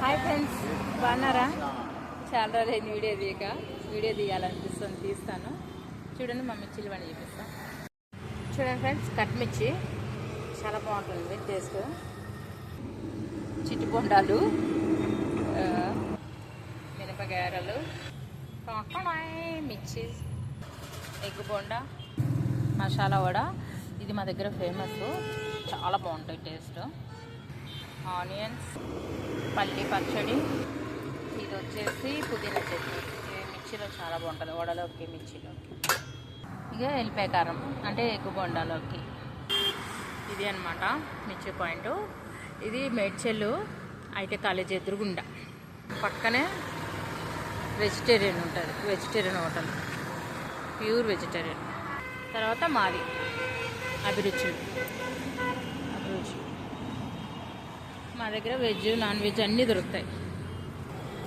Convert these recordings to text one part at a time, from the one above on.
Hi friends, బాగున్నారా? చాలా రోజులైంది వీడియో తీయాలనిపిస్తుంది, తీస్తాను. చూడండి, మా మిర్చిలు బండి చూపిస్తాను. చూడండి ఫ్రెండ్స్, కట్ మిర్చి చాలా బాగుంటుంది టేస్ట్. చిట్టి బొండాలు, మిరపగారలు, మిర్చి, ఎగ్ బొండా, మసాలా వడ. ఇది మా దగ్గర ఫేమస్, చాలా బాగుంటుంది టేస్ట్. ఆనియన్స్, పల్లి పచ్చడి, ఇది వచ్చేసి పుదీనా చట్నీ. మిర్చిలో చాలా బాగుంటుంది, వడలోకి మిర్చిలోకి. ఇక ఎల్లిపాయ కారం అంటే ఎగ్గు బొండాలోకి. ఇది అనమాట మిర్చి పాయింట్. ఇది మేడ్చెల్లు అయితే కాలేజ్ ఎదురుగుండా పక్కనే వెజిటేరియన్ ఉంటుంది, వెజిటేరియన్ హోటల్, ప్యూర్ వెజిటేరియన్. తర్వాత మాది అభిరుచి. మా దగ్గర వెజ్ నాన్ వెజ్ అన్నీ దొరుకుతాయి.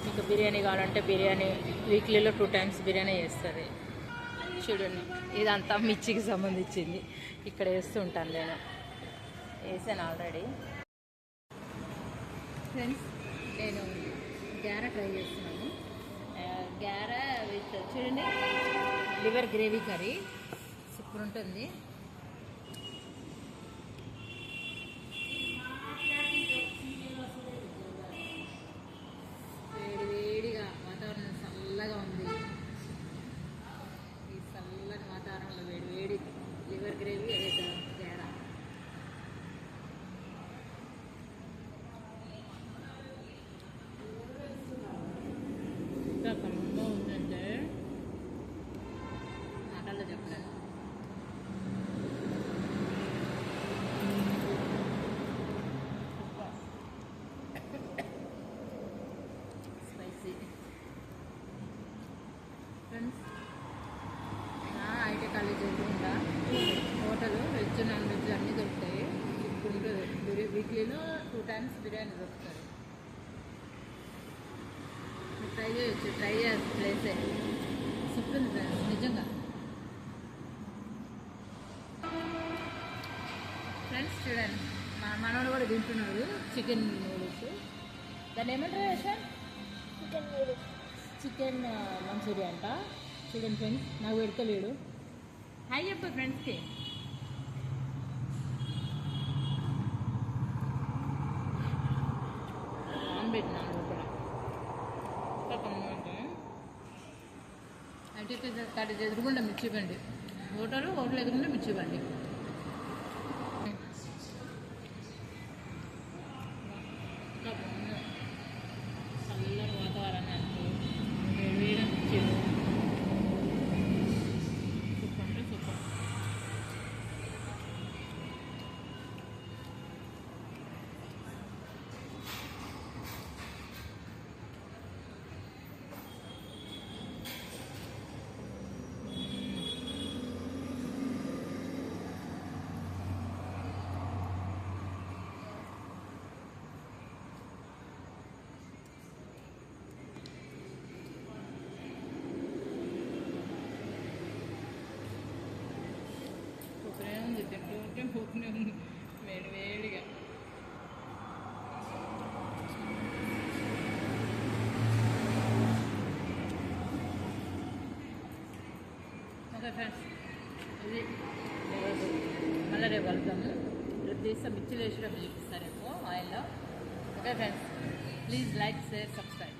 మీకు బిర్యానీ కావాలంటే బిర్యానీ, వీక్లీలో 2 times బిర్యానీ చేస్తుంది. చూడండి, ఇదంతా మిర్చికి సంబంధించింది. ఇక్కడ వేస్తూ ఉంటాను, నేను వేసాను ఆల్రెడీ. ఫ్రెండ్స్, నేను గారె ట్రై చేస్తున్నాను. గారె విత్ చూడండి లివర్ గ్రేవీ కర్రీ, సూపర్ ఉంటుంది. వేడివేడిగా వాతావరణం చల్లగా ఉంది. ఈ చల్లని వాతావరణంలో వేడివేడి లివర్ గ్రేవీ వేద్దాం తేడా. ఇంకా కమ్మగా ఉందంటే మాటల్లో చెప్పలేదు. ఫ్రెండ్స్, ఐటీ కాలేజ్ ఎదురుకుండా హోటల్ వెజ్ నాన్ వెజ్ అన్నీ దొరుకుతాయి. ఇప్పుడు వీక్లీలో 2 times బిర్యానీ దొరుకుతుంది. ట్రై చేయొచ్చు, ట్రై చేయాల్సిన ప్లేసే. సూపర్ ఉంది ఫ్రెండ్స్, నిజంగా. ఫ్రెండ్స్ చూడండి, మా మనోడు కూడా తింటున్నాడు చికెన్ నూడిల్స్. దాన్ని ఏమంటారు యశ్వంత్? చికెన్ మంచూరియా అంట. చూడండి ఫ్రెండ్స్, నాకు పెడతలేడు. హాయ్ చెప్పు ఫ్రెండ్స్కి. నాన్ పెట్టినాను లోపల. అంటే కట్ ఎదురుగుండా మిర్చి బండి, హోటల్ ఎదురుగుండా మిర్చి బండి. చల్లని వాతావరణానికి వేడివేడి మిర్చీలు సూపర్ అంటే సూపర్. తింటుంటే పోతూనే ఉంది వేడివేడిగా. ఓకే ఫ్రెండ్స్, ఇది మళ్ళీ రేపు వెళ్తాము. రేపు తీస్తే మిర్చిలు వేసి రేపు చూపిస్తారు రేపు ఆయిల్లో. Okay friends, please like, share, subscribe.